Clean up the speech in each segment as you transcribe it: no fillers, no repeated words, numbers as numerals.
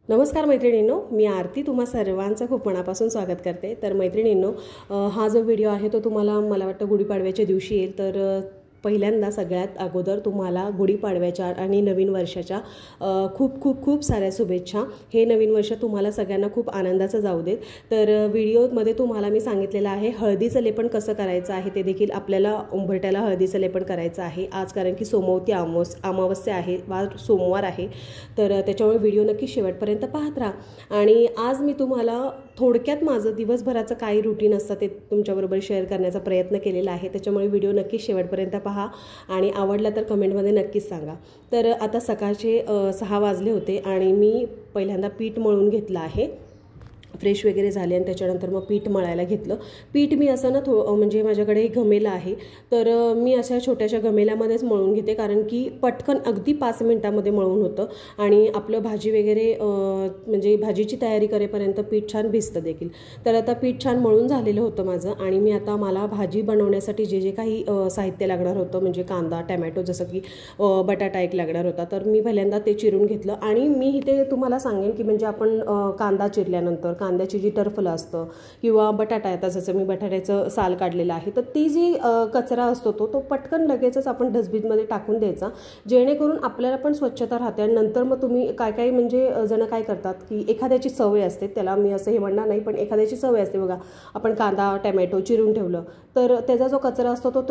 नमस्कार मैत्रिणींनो, मी आरती तुम्हा सर्वांचं खूप मनापासून स्वागत करते। तर मैत्रिणींनो, हा जो व्हिडिओ आहे तो तुम्हाला मला वाटतं गुढीपाडव्याच्या दिवशी येईल। तर पहिल्यांदा सगळ्यात अगोदर तुम्हाला गुढीपाडव्याच्या आणि नवीन वर्षाच्या खूप खूप खूप साऱ्या शुभेच्छा। हे नवीन वर्ष तुम्हाला सगळ्यांना खूप आनंदाचं जाऊ देत। तर व्हिडिओमध्ये तुम्हाला मी सांगितलेलं आहे हळदीचं लेपन कसं करायचं आहे, ते देखील आपल्याला उंबरठ्याला हळदीचं लेपन करायचं आहे आज, कारण की सोमवती अमावस्या आहे, वार सोमवार आहे। तर त्याच्यामुळे व्हिडिओ नक्की शेवटपर्यंत पाहत राहा। आणि आज मी तुम्हाला थोडक्यात माझं दिवसभराचं काही रुटीन असतं ते तुमच्याबरोबर शेअर करण्याचा प्रयत्न केलेला आहे। त्याच्यामुळे व्हिडिओ नक्की शेवटपर्यंत पहा आणि आवडला तर कमेंटमध्ये नक्कीच सांगा। तर आता सकाळचे 6 वाजले होते आणि मी पहिल्यांदा पीठ मळून घेतलं आहे। फ्रेश वगैरे झाले आणि त्याच्यानंतर मग पीठ मळायला घेतलं। पीठ मी असं ना म्हणजे माझ्याकडे एक घमेला आहे, तर मी अशा छोट्याशा घमेल्यामध्येच मळून घेते, कारण की पटकन अगदी 5 मिनिटांमध्ये मळून होतं आणि आपलं भाजी वगैरे म्हणजे भाजीची तयारी करेपर्यंत पीठ छान भिजतं देखील। तर आता पीठ छान मळून झालेलं होतं माझं आणि मी आता मला भाजी बनवण्यासाठी जे जे काही साहित्य लागणार होतं, म्हणजे कांदा, टमॅटो, जसं की बटाटा एक लागणार होता, तर मी पहिल्यांदा ते चिरून घेतलं। आणि मी इथे तुम्हाला सांगेन की म्हणजे आपण कांदा चिरल्यानंतर कांद्याची जी टरफलं असतं किंवा बटाटा आहे, जसं मी बटाट्याचं साल काढलेलं आहे, तर ती जी कचरा असतो तो पटकन लगेचच आपण डस्टबिनमध्ये टाकून द्यायचा, जेणेकरून आपल्याला पण स्वच्छता राहते। आणि नंतर मग तुम्ही काय म्हणजे जण काय करतात की एखाद्याची सवय असते, त्याला मी असं हे म्हणणार नाही, पण एखाद्याची सवय असते बघा, आपण कांदा टमॅटो चिरून ठेवलं तर त्याचा जो कचरा असतो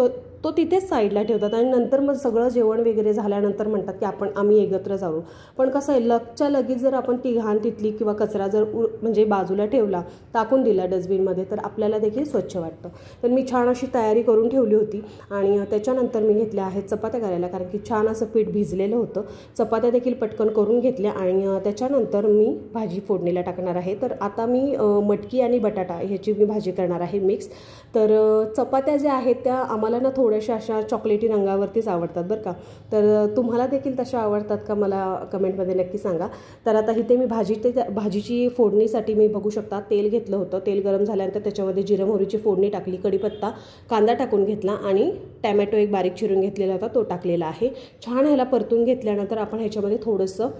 तो तिथेच साईडला ठेवतात आणि नंतर मग सगळं जेवण वगैरे झाल्यानंतर म्हणतात की आम्ही एकत्र जाऊ। पण कसं आहे, लगच्या लगेच जर आपण ती घाण तिथली किंवा कचरा जर म्हणजे बाजूला ठेवला, टाकून दिला डस्टबिनमध्ये, तर आपल्याला देखील स्वच्छ वाटतं। तर मी छान अशी तयारी करून ठेवली होती आणि त्याच्यानंतर मी घेतल्या आहेत चपात्या करायला, कारण की छान असं पीठ भिजलेलं होतं। चपात्या देखील पटकन करून घेतल्या आणि त्याच्यानंतर मी भाजी फोडणीला टाकणार आहे। तर आता मी मटकी आणि बटाटा ह्याची मी भाजी करणार आहे मिक्स। तर चपात्या ज्या आहेत त्या आम्हाला ना थोड्याशा अशा चॉकलेटी रंगावरतीच आवडतात बरं का, तर तुम्हाला देखील तशा आवडतात का मला कमेंटमध्ये नक्की सांगा। तर आता इथे मी भाजीची फोडणीसाठी मी बघू शकता तेल घेतलं होतं। तेल गरम झाल्यानंतर त्याच्यामध्ये जिरं मोहरीची फोडणी टाकली, कढीपत्ता, कांदा टाकून घेतला आणि टमॅटो एक बारीक चिरून घेतलेला होता तो टाकलेला आहे। छान ह्याला परतून घेतल्यानंतर आपण ह्याच्यामध्ये थोडंसं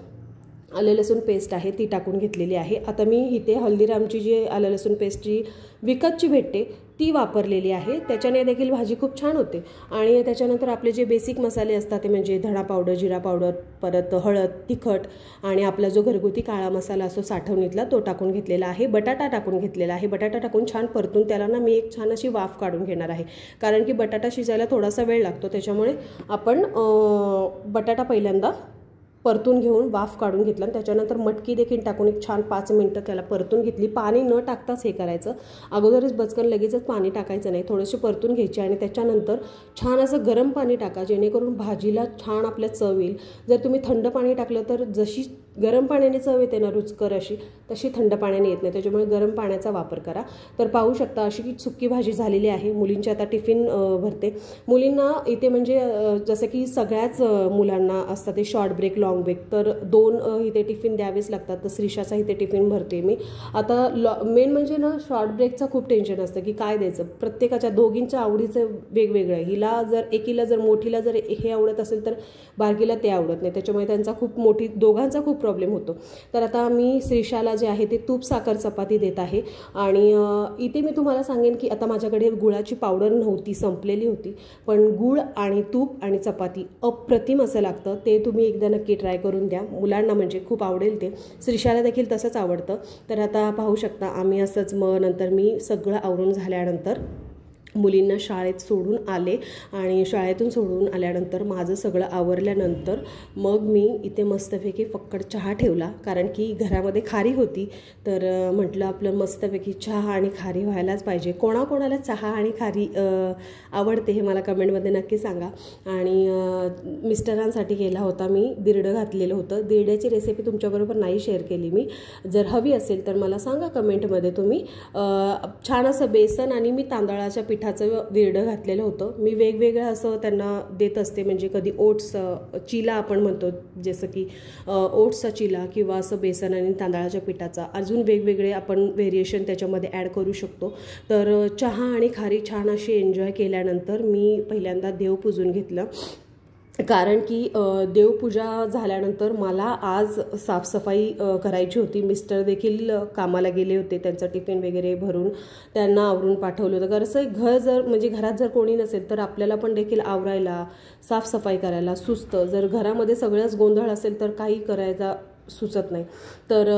आलं लसूण पेस्ट आहे ती टाकून घेतलेली आहे। आता मी इथे हल्दीरामची जी आलं लसूण पेस्ट जी विकतची भेटते ती वापरलेली आहे, त्याच्याने देखील भाजी खूप छान होते। आणि त्याच्यानंतर आपले जे बेसिक मसाले असतात ते म्हणजे धणा पावडर, जिरा पावडर, परत हळद, तिखट आणि आपला जो घरगुती काळा मसाला असतो साठवणीतला तो टाकून घेतलेला आहे। बटाटा टाकून घेतलेला आहे। बटाटा टाकून छान परतून त्याला ना मी एक छान अशी वाफ काढून घेणार आहे, कारण की बटाटा शिजायला थोडासा वेळ लागतो, त्याच्यामुळे आपण बटाटा पहिल्यांदा परतून घेऊन वाफ काढून घेतला। त्याच्यानंतर मटकी देखील टाकून एक छान 5 मिनिटं त्याला परतून घेतली। पाणी न टाकताच हे करायचं, अगोदरच बचकन लगेचच पाणी टाकायचं नाही, थोडेसे परतून घ्यायचे आणि त्याच्यानंतर छान असं गरम पाणी टाका, जेणेकरून भाजीला छान आपल्या चव येईल। जर तुम्ही थंड पाणी टाकलं तर जशी गरम पाण्याने चव येते ना रुचकर अशी, तशी थंड पाण्याने येत नाही, त्याच्यामुळे गरम पाण्याचा वापर करा। तर पाहू शकता अशी की सुक्की भाजी झालेली आहे। मुलींची आता टिफिन भरते। मुलींना इथे म्हणजे जसं की सगळ्याच मुलांना असतात ते शॉर्ट ब्रेक, लॉंग ब्रेक, तर 2 इथे टिफिन द्यावेच लागतात। तर श्रीषाचा इथे टिफिन भरते मी आता। मेन म्हणजे ना शॉर्ट ब्रेकचं खूप टेन्शन असतं की काय द्यायचं, प्रत्येकाच्या दोघींच्या आवडीचं वेगवेगळं आहे। हिला जर मोठीला जर हे आवडत असेल तर बारकीला ते आवडत नाही, त्याच्यामुळे त्यांचा दोघांचा खूप प्रॉब्लेम होतो। तर आता मी श्रीषाला जे आहे ते तूप साखर चपाती देत आहे। आणि इथे मी तुम्हाला सांगेन की आता माझ्याकडे गुळाची पावडर नव्हती, संपलेली होती, पण गुळ आणि तूप आणि चपाती अप्रतिम असं लागतं, ते तुम्ही एकदा नक्की ट्राय करून द्या, मुलांना म्हणजे खूप आवडेल ते। श्रीषाला देखील तसंच आवडतं। तर आता पाहू शकता आम्ही असंच मग नंतर मी सगळं आवरून झाल्यानंतर मुलींना शाळेत सोडून आले आणि शाळेतून सोडून आल्यानंतर माझं सगळं आवरल्यानंतर मग मी इथे मस्तपैकी फक्कड चहा ठेवला, कारण की घरामध्ये खारी होती, तर म्हटलं आपलं मस्तपैकी चहा आणि खारी व्हायलाच पाहिजे। कोणाकोणाला चहा आणि खारी आवडते हे मला कमेंटमध्ये नक्की सांगा। आणि मिस्टरांसाठी केला होता मी दिरडं घातलेलं होतं। दिरड्याची रेसिपी तुमच्याबरोबर नाही शेअर केली मी, जर हवी असेल तर मला सांगा कमेंटमध्ये तुम्ही। छान असं बेसन आणि मी तांदळाच्या पिठाचं दिरडं घातलेलं होतं। मी वेगवेगळं असं त्यांना देत असते, म्हणजे कधी ओट्स चिला आपण म्हणतो, जसं की ओट्सचा चिला किंवा असं बेसन आणि तांदळाच्या पिठाचा, अजून वेगवेगळे आपण व्हेरिएशन त्याच्यामध्ये ॲड करू शकतो। तर चहा आणि खारी छान अशी एन्जॉय केल्यानंतर मी पहिल्यांदा देव पूजून घेतलं। कारण की देवपूजा झाल्यानंतर मला आज साफसफाई करायची होती. मिस्टर देखील कामाला गेले होते, त्यांचं टिफिन वगैरे भरून त्यांना आवरून पाठवलं होतं. कारण असं घर जर म्हणजे घरात जर कोणी नसेल तर आपल्याला पण देखील आवरायला साफसफाई करायला सुचतं. जर घरामध्ये सगळंच गोंधळ असेल तर काही करायचा सुचत नाही. तर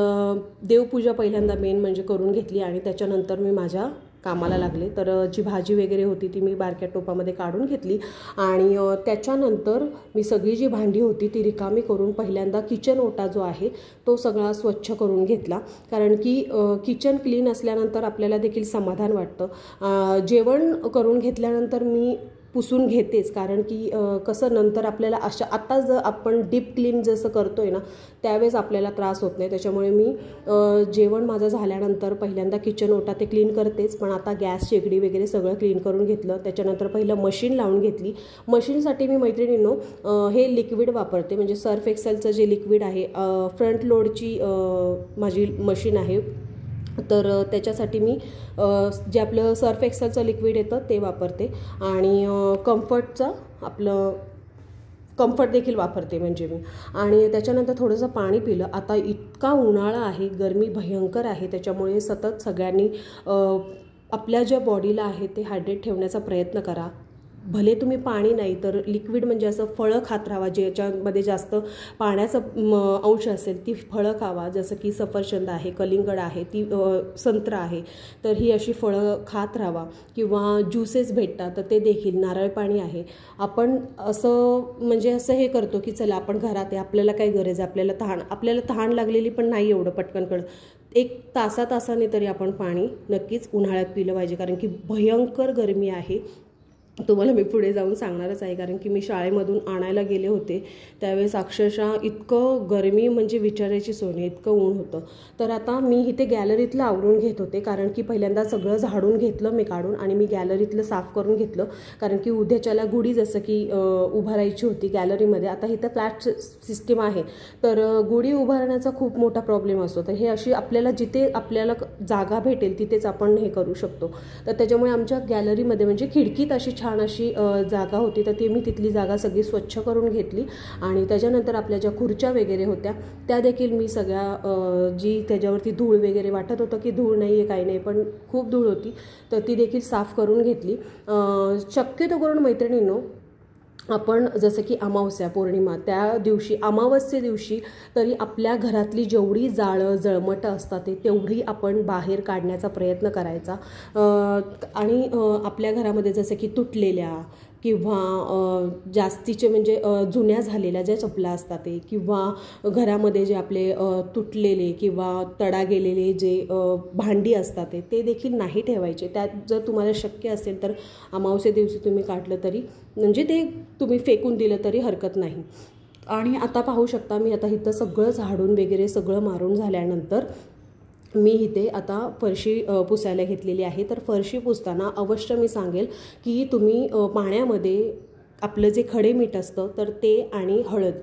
देवपूजा पहिल्यांदा मेन म्हणजे करून घेतली आणि त्याच्यानंतर मी माझ्या कामाला लागले. तर जी भाजी वगैरे होती ती मी बारक्या टोपामध्ये काढून घेतली आणि त्याच्यानंतर मी सगळी जी भांडी होती ती रिकामी करून पहिल्यांदा किचन ओटा जो आहे तो सगळा स्वच्छ करून घेतला. कारण की किचन क्लीन असल्यानंतर आपल्याला देखील समाधान वाटतं. जेवण करून घेतल्यानंतर मी पुसून घेतेच, कारण की कसं नंतर आपल्याला आता जर आपण डीप क्लीन जसं करतो आहे ना त्यावेळेस आपल्याला त्रास होत नाही. त्याच्यामुळे मी जेवण माझं झाल्यानंतर पहिल्यांदा किचन ओटा ते क्लीन करतेच, पण आता गॅस शेगडी वगैरे सगळं क्लीन करून घेतलं. त्याच्यानंतर पहिलं मशीन लावून घेतली. मशीनसाठी मी मैत्रिणींनो हे लिक्विड वापरते, म्हणजे सर्फ एक्सेलचं जे लिक्विड आहे, फ्रंट लोडची माझी मशीन आहे. तर त्याच्यासाठी मी जे आपलं सर्फ एक्सेलचं लिक्विड येतं ते वापरते आणि कम्फर्टचं आपलं कम्फर्ट देखील वापरते म्हणजे मी. आणि त्याच्यानंतर थोडंसं पाणी पिलं. आता इतका उन्हाळा आहे, गरमी भयंकर आहे, त्याच्यामुळे सतत सगळ्यांनी आपल्या ज्या बॉडीला आहे ते हायड्रेट ठेवण्याचा प्रयत्न करा. भले तुम्ही पाणी नाही तर लिक्विड म्हणजे असं फळं खात राहावा, ज्याच्यामध्ये जास्त पाण्याचं अंश असेल ती फळं खावा. जसं की सफरचंद आहे, कलिंगड आहे, ती संत्रा आहे, तर ही अशी फळं खात राहावा. किंवा ज्यूसेस भेटतात तर ते देखील, नारळ पाणी आहे. आपण असं म्हणजे असं हे करतो की चला आपण घरात आहे, आपल्याला काय गरज आहे, आपल्याला तहान लागलेली पण नाही एवढं पटकन कळत. एक तासाने तरी आपण पाणी नक्कीच उन्हाळ्यात पिलं पाहिजे, कारण की भयंकर गरमी आहे. तुम्हाला मी पुढे जाऊन सांगणारच आहे, कारण की मी शाळेमधून आणायला गेले होते त्यावेळेस अक्षरशः इतकं गरमी म्हणजे विचारायची सोय नाही, इतकं ऊन होतं. तर आता मी इथे गॅलरीतलं आवरून घेत होते, कारण की पहिल्यांदा सगळं झाडून घेतलं मी काढून आणि मी गॅलरीतलं साफ करून घेतलं. कारण की उद्याच्याला गुढी जसं की उभारायची होती गॅलरीमध्ये. आता इथं फ्लॅट सिस्टीम आहे तर गुढी उभारण्याचा खूप मोठा प्रॉब्लेम असतो. तर हे अशी आपल्याला जिथे आपल्याला जागा भेटेल तिथेच आपण हे करू शकतो. तर त्याच्यामुळे आमच्या गॅलरीमध्ये म्हणजे खिडकीत अशी छान अशी जागा होती, तर ती मी तिथली जागा सगळी स्वच्छ करून घेतली. आणि त्याच्यानंतर आपल्या ज्या खुर्च्या वगैरे होत्या त्या देखील मी सगळ्या जी त्याच्यावरती धूळ वगैरे वाटत होतं की धूळ नाही आहे काही नाही, पण खूप धूळ होती, तर ती देखील साफ करून घेतली. शक्यतो करून मैत्रिणींनो आपण जसं की अमावस्या पौर्णिमा त्या दिवशी, अमावस्ये दिवशी तरी आपल्या घरातली जेवढी जाळं जळमटं असतात तेवढी आपण बाहेर काढण्याचा प्रयत्न करायचा. आणि आपल्या घरामध्ये जसं की तुटलेल्या किंवा जास्तीचे म्हणजे जुन्या झालेल्या ज्या चपला असतात ते, किंवा घरामध्ये जे आपले तुटलेले किंवा तडा गेलेले जे भांडी असतात ते देखील नाही ठेवायचे. त्यात जर तुम्हाला शक्य असेल तर अमावस्ये दिवशी तुम्ही काढलं तरी, म्हणजे ते तुम्ही फेकून दिलं तरी हरकत नाही. आणि आता पाहू शकता मी आता इथं सगळं झाडून वगैरे सगळं मारून झाल्यानंतर मी इथे आता फरशी पुसायला घेतलेली आहे. तर फरशी पुसताना अवश्य मी सांगेल की तुम्ही पाण्यामध्ये आपलं जे खडे मीठ असतं तर ते आणि हळद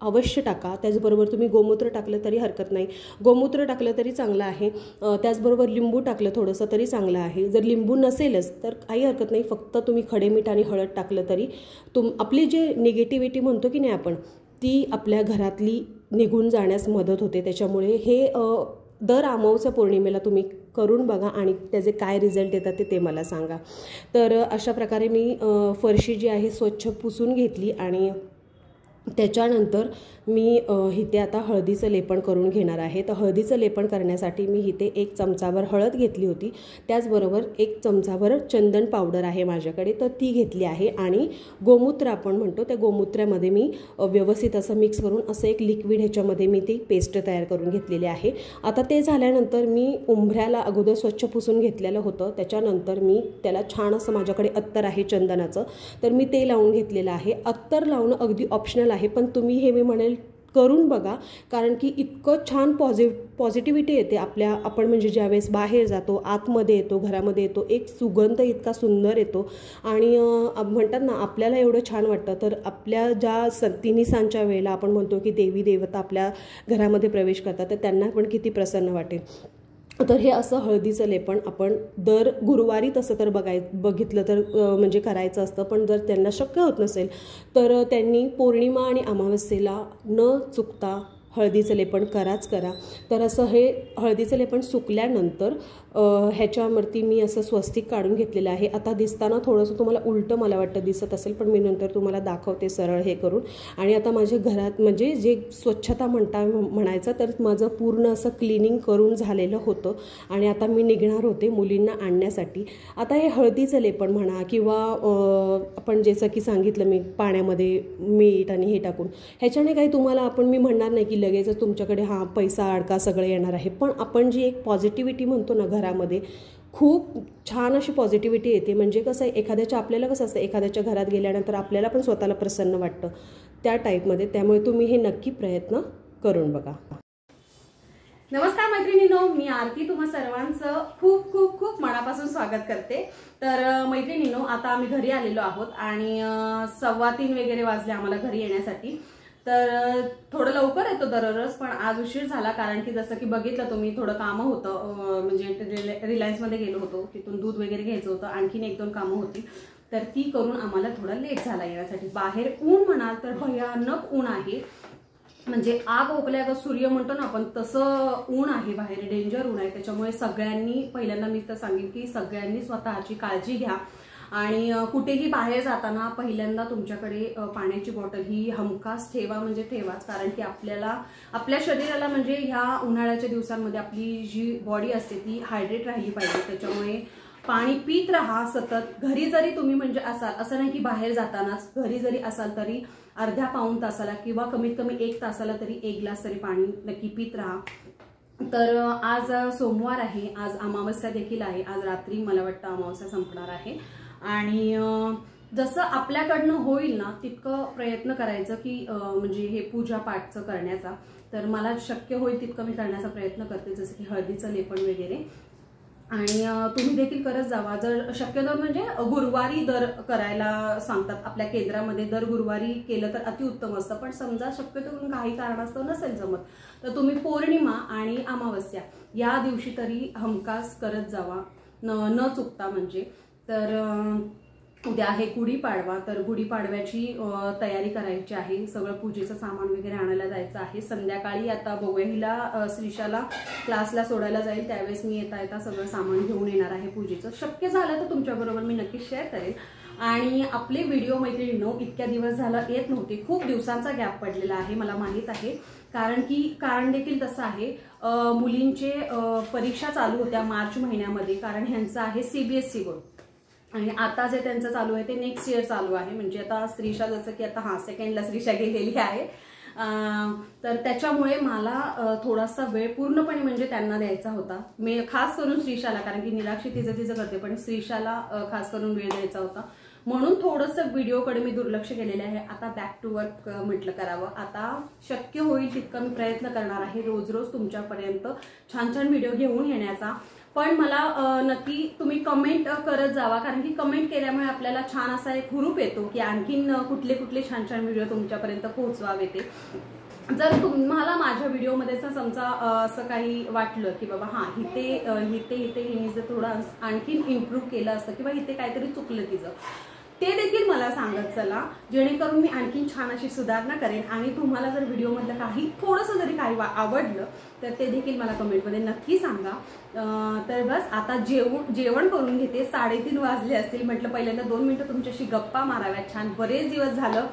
अवश्य टाका. त्याचबरोबर तुम्ही गोमूत्र टाकलं तरी हरकत नाही, गोमूत्र टाकलं तरी चांगलं आहे. त्याचबरोबर लिंबू टाकलं थोडंसं तरी चांगलं आहे. जर लिंबू नसेलच तर काही हरकत नाही, फक्त तुम्ही खडे मीठ आणि हळद टाकलं तरी आपली जे निगेटिव्हिटी म्हणतो की नाही आपण, ती आपल्या घरातली निघून जाण्यास मदत होते. त्याच्यामुळे हे दर अमावस्या पौर्णिमेला तुम्ही करून बघा आणि त्याचे काय रिझल्ट येतात ते मला सांगा. तर अशा प्रकारे मी फरशी जी आहे स्वच्छ पुसून घेतली आणि त्याच्यानंतर मी इथे आता हळदीचं लेपन करून घेणार आहे. तर हळदीचं लेपन करण्यासाठी मी इथे 1 चमचाभर हळद घेतली होती, त्याचबरोबर 1 चमचाभर चंदन पावडर आहे माझ्याकडे, तर ती घेतली आहे. आणि गोमूत्र आपण म्हणतो त्या गोमूत्रामध्ये मी व्यवस्थित असं मिक्स करून असं एक लिक्विड ह्याच्यामध्ये मी ती पेस्ट तयार करून घेतलेली आहे. आता ते झाल्यानंतर मी उंबऱ्याला अगोदर स्वच्छ पुसून घेतलेलं होतं, त्याच्यानंतर मी त्याला छान असं, माझ्याकडे अत्तर आहे चंदनाचं, तर मी ते लावून घेतलेलं आहे. अत्तर लावणं अगदी ऑप्शनल आहे, पण तुम्ही हे मी म्हणेल करून बघा, कारण की इतकं छान पॉझिटिव्हिटी येते आपण म्हणजे ज्यावेळेस बाहेर जातो, आतमध्ये येतो, घरामध्ये येतो, एक सुगंध इतका सुंदर येतो. आणि म्हणतात ना आपल्याला एवढं छान वाटतं. तर आपल्या ज्या तिन्ही सांच्या वेळेला आपण म्हणतो की देवी देवता आपल्या घरामध्ये प्रवेश करतात, तर त्यांना पण किती प्रसन्न वाटेल. तर हे असं हळदीचं लेपन आपण दर गुरुवारी तसं तर बघितलं तर म्हणजे करायचं असतं, पण जर त्यांना शक्य होत नसेल तर त्यांनी पौर्णिमा आणि अमावस्येला न चुकता हळदीचं लेपन करा. तर असं हे हळदीचं लेपन सुकल्यानंतर ह्याच्यावरती मी असं स्वस्तिक काढून घेतलेलं आहे. आता दिसताना थोडंसं तुम्हाला उलटं मला वाटतं दिसत असेल, पण मी नंतर तुम्हाला दाखवते सरळ हे करून. आणि आता माझ्या घरात म्हणजे जे स्वच्छता म्हणायचं तर माझं पूर्ण असं क्लिनिंग करून झालेलं होतं आणि आता मी निघणार होते मुलींना आणण्यासाठी. आता हे हळदीचं लेपन म्हणा किंवा आपण जसं की सांगितलं मी पाण्यामध्ये मीठ आणि हे टाकून, ह्याच्याने काही तुम्हाला मी म्हणणार नाही की लगेचच तुमच्याकडे पैसा अडका सगळं येणार आहे, पण आपण जी एक पॉझिटिव्हिटी म्हणतो ना घरामध्ये, खूप छान अशी पॉझिटिव्हिटी येते. म्हणजे कसं आहे, आपल्याला कसं असतं एखाद्याच्या घरात गेल्यानंतर आपल्याला पण स्वतःला प्रसन्न वाटतं त्या टाईपमध्ये. त्यामुळे तुम्ही हे नक्की प्रयत्न करून बघा. नमस्कार मैत्रिणींनो, मी आरती तुम्हा सर्वांचं खूप खूप खूप मनापासून स्वागत करते. तर मैत्रिणींनो, आता आम्ही घरी आलेलो आहोत आणि 3:15 वगैरे वाजले आम्हाला घरी येण्यासाठी. तर थोडं लवकर येतो दररोज, पण आज उशीर झाला कारण की जसं की बघितलं तुम्ही थोडं कामं होतं, म्हणजे रिलायन्समध्ये गेलो होतो, तिथून दूध वगैरे घ्यायचं होतं, आणखीन 1-2 कामं होती, तर ती करून आम्हाला थोडा लेट झाला येण्यासाठी. बाहेर ऊन म्हणाल तर भयानक ऊन आहे, म्हणजे आग ओकल्या सूर्य म्हणतो ना आपण तसं ऊन आहे बाहेर, डेंजर ऊन आहे. त्याच्यामुळे सगळ्यांनी पहिल्यांदा मी तर सांगेन की सगळ्यांनी स्वतःची काळजी घ्या आणि कुठेही बाहेर जाताना पहिल्यांदा तुमच्याकडे पाण्याची बॉटल ही हमखास ठेवा, म्हणजे ठेवाच. कारण की आपल्या शरीराला म्हणजे ह्या उन्हाळ्याच्या दिवसांमध्ये आपली जी बॉडी असते ती हायड्रेट राहिली पाहिजे. त्याच्यामुळे पाणी पीत राहा सतत. घरी जरी तुम्ही म्हणजे असाल, असं नाही की बाहेर जातानाच, घरी जरी असाल तरी अर्ध्या पाऊण तासाला किंवा कमीत कमी 1 तासाला तरी 1 ग्लास तरी पाणी नक्की पीत राहा. तर आज सोमवार आहे, आज अमावस्या देखील आहे. आज रात्री मला वाटतं अमावस्या संपणार आहे आणि जसं आपल्याकडनं होईल ना तितकं प्रयत्न करायचं की म्हणजे हे पूजा पाठचं करण्याचा. तर मला शक्य होईल तितकं मी करण्याचा प्रयत्न करते, जसं की हळदीचं लेपन वगैरे. आणि तुम्ही देखील करत जावा. जर शक्यतो म्हणजे गुरुवारी दर करायला सांगतात आपल्या केंद्रामध्ये, दर गुरुवारी केलं तर अतिउत्तम असतं. पण समजा शक्यतो काही कारणास्तव नसेल जमत तर तुम्ही पौर्णिमा आणि अमावस्या या दिवशी तरी हमखास करत जावा न चुकता. म्हणजे तर उद्या आहे गुढीपाडवा, तर गुढीपाडव्याची तयारी करायची आहे. सगळं पूजेचं सामान वगैरे आणायला जायचं आहे. संध्याकाळी आता बघूया, हिला श्रीशाला क्लासला सोडायला जाईल, त्यावेळेस मी येता येता सगळं सामान घेऊन येणार आहे पूजेचं. शक्य झालं तर तुमच्याबरोबर मी नक्की शेअर करेन. आणि आपले व्हिडिओ मैत्रिणींनो इतक्या दिवस झालं येत नव्हते, खूप दिवसांचा गॅप पडलेला आहे, मला माहीत आहे. कारण देखील तसं आहे, मुलींचे परीक्षा चालू होत्या मार्च महिन्यामध्ये, कारण ह्यांचं आहे CBSE बोर्ड आणि आता जे त्यांचं चालू आहे ते नेक्स्ट इयर चालू आहे. म्हणजे आता श्रीशा जसं की आता सेकंडला श्रीशा गेलेली आहे, तर त्याच्यामुळे मला थोडासा वेळ पूर्णपणे म्हणजे त्यांना द्यायचा होता. मी खास करून श्रीशाला, कारण की निराक्षी तिचं करते, पण श्रीशाला खास करून वेळ द्यायचा होता, म्हणून थोडंसं व्हिडिओकडे मी दुर्लक्ष केलेलं आहे. आता बॅक टू वर्क म्हटलं करावं. आता शक्य होईल तितकं मी प्रयत्न करणार आहे रोज रोज तुमच्यापर्यंत छान छान व्हिडिओ घेऊन येण्याचा. पण मला नक्की तुम्ही कमेंट करत जावा, कारण की कमेंट केल्यामुळे आपल्याला छान असा एक हुरूप येतो की आणखीन कुठले कुठले छान छान व्हिडिओ तुमच्यापर्यंत पोहोचवावे ते. जर तुम्हाला माझ्या व्हिडिओमध्ये समजा असं काही वाटलं की बाबा हां इथे हिने जर थोडं आणखीन इम्प्रूव्ह केलं असतं किंवा इथे काहीतरी चुकलं तिचं, ते देखील मला सांगत चला, जेणेकरून मी आणखीन छान अशी सुधारणा करेन. आणि तुम्हाला जर व्हिडिओमधलं काही थोडंसं जरी काही आवडलं तर ते देखील मला कमेंटमध्ये नक्की सांगा. तर बस आता जेवण करून घेते. 3:30 वाजले असतील. म्हटलं पहिल्यांदा 2 मिनिटं तुमच्याशी गप्पा माराव्यात. छान बरेच दिवस झालं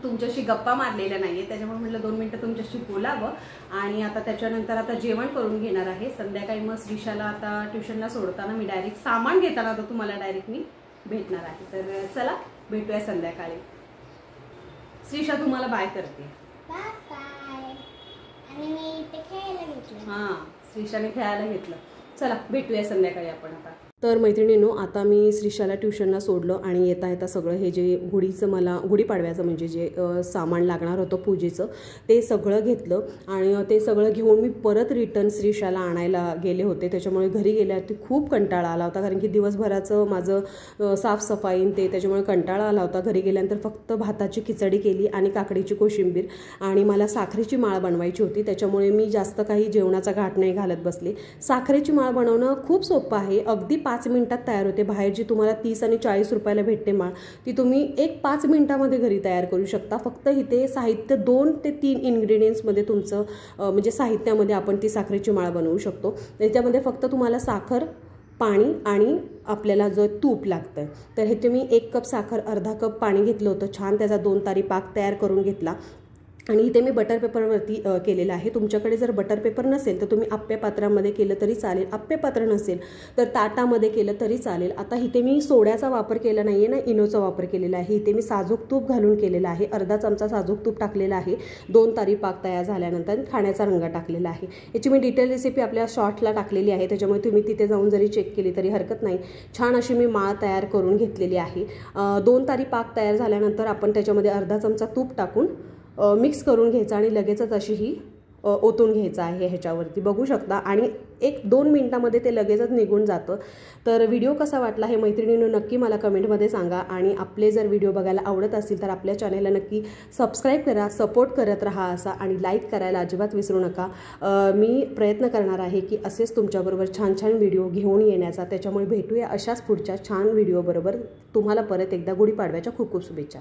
तुमच्याशी गप्पा मारलेल्या नाहीये, त्याच्यामुळे म्हटलं 2 मिनिटं तुमच्याशी बोलावं. आणि आता त्याच्यानंतर आता जेवण करून घेणार आहे. संध्याकाळी मग श्रीशाला आता ट्युशनला सोडताना मी डायरेक्ट सामान घेताना आता तुम्हाला डायरेक्ट मी भेटणार आहे. तर चला भेटूया संध्याकाळी. श्रीशा तुम्हाला बाय करते. हां, श्रीशाने खेळायला घेतलं. चला भेटूया संध्याकाळी आपण आता. तर मैत्रिणींनो, आता मी श्रीशाला ट्युशनला सोडलं आणि येता येता सगळं हे जे मला गुढीपाडव्याचं म्हणजे जे सामान लागणार होतं पूजेचं ते सगळं घेतलं आणि ते सगळं घेऊन मी परत रिटर्न श्रीशाला आणायला गेले होते. त्याच्यामुळे घरी गेल्यावरती खूप कंटाळा आला होता, कारण की दिवसभराचं माझं साफसफाई ते त्याच्यामुळे कंटाळा आला होता. घरी गेल्यानंतर फक्त भाताची खिचडी केली आणि काकडीची कोशिंबीर आणि मला साखरेची माळ बनवायची होती. त्याच्यामुळे मी जास्त काही जेवणाचा घाट नाही घालत बसले. साखरेची माळ बनवणं खूप सोपं आहे, अगदी 5 मिनिटात तयार होते. बाहेर जी तुम्हाला 30 आणि 40 रुपयाला भेटते माळ, ती तुम्ही 1-5 मिनिटामध्ये घरी तयार करू शकता. फक्त इथे साहित्य 2 ते 3 इन्ग्रेडियंट्समध्ये तुमचं म्हणजे साहित्यामध्ये आपण ती साखरेची माळ बनवू शकतो. त्याच्यामध्ये फक्त तुम्हाला साखर, पाणी आणि आपल्याला जो तूप लागतं. तर हे तुम्ही 1 कप साखर, अर्धा कप पाणी घेतलं होतं. छान त्याचा 2 तारी पाक तयार करून घेतला आणि इथे मी बटर पेपरवरती केलेलं आहे. तुमच्याकडे जर बटर पेपर नसेल तर तुम्ही आप्पे पात्रामध्ये केलं तरी चालेल. आप्पे पात्र नसेल तर ताटामध्ये केलं तरी चालेल. आता इथे मी सोड्याचा वापर केला नाही आहे ना, इनोचा वापर केलेला आहे. इथे मी साजूक तूप घालून केलेला आहे. अर्धा चमचा साजूक तूप टाकलेला आहे. 2 तारी पाक तयार झाल्यानंतर खाण्याचा रंग टाकलेला आहे. याची मी डिटेल रेसिपी आपल्या शॉर्टला टाकलेली आहे, त्याच्यामुळे तुम्ही तिथे जाऊन जरी चेक केली तरी हरकत नाही. छान अशी मी माळ तयार करून घेतलेली आहे. 2 तारी पाक तयार झाल्यानंतर आपण त्याच्यामध्ये अर्धा चमचा तूप टाकून मिक्स करून घ्यायचं आणि लगेचच अशी ही ओतून घ्यायचं आहे ह्याच्यावरती, बघू शकता. आणि 1-2 मिनिटामध्ये ते लगेचच निघून जातं. तर व्हिडिओ कसा वाटला हे मैत्रिणींनो नक्की मला कमेंटमध्ये सांगा. आणि आपले जर व्हिडिओ बघायला आवडत असतील तर आपल्या चॅनेलला नक्की सबस्क्राईब करा, सपोर्ट करत राहा असा, आणि लाईक करायला अजिबात विसरू नका. मी प्रयत्न करणार आहे की असेच तुमच्याबरोबर छान छान व्हिडिओ घेऊन येण्याचा. त्याच्यामुळे भेटूया अशाच पुढच्या छान व्हिडिओबरोबर. तुम्हाला परत एकदा गुढीपाडव्याच्या खूप खूप शुभेच्छा.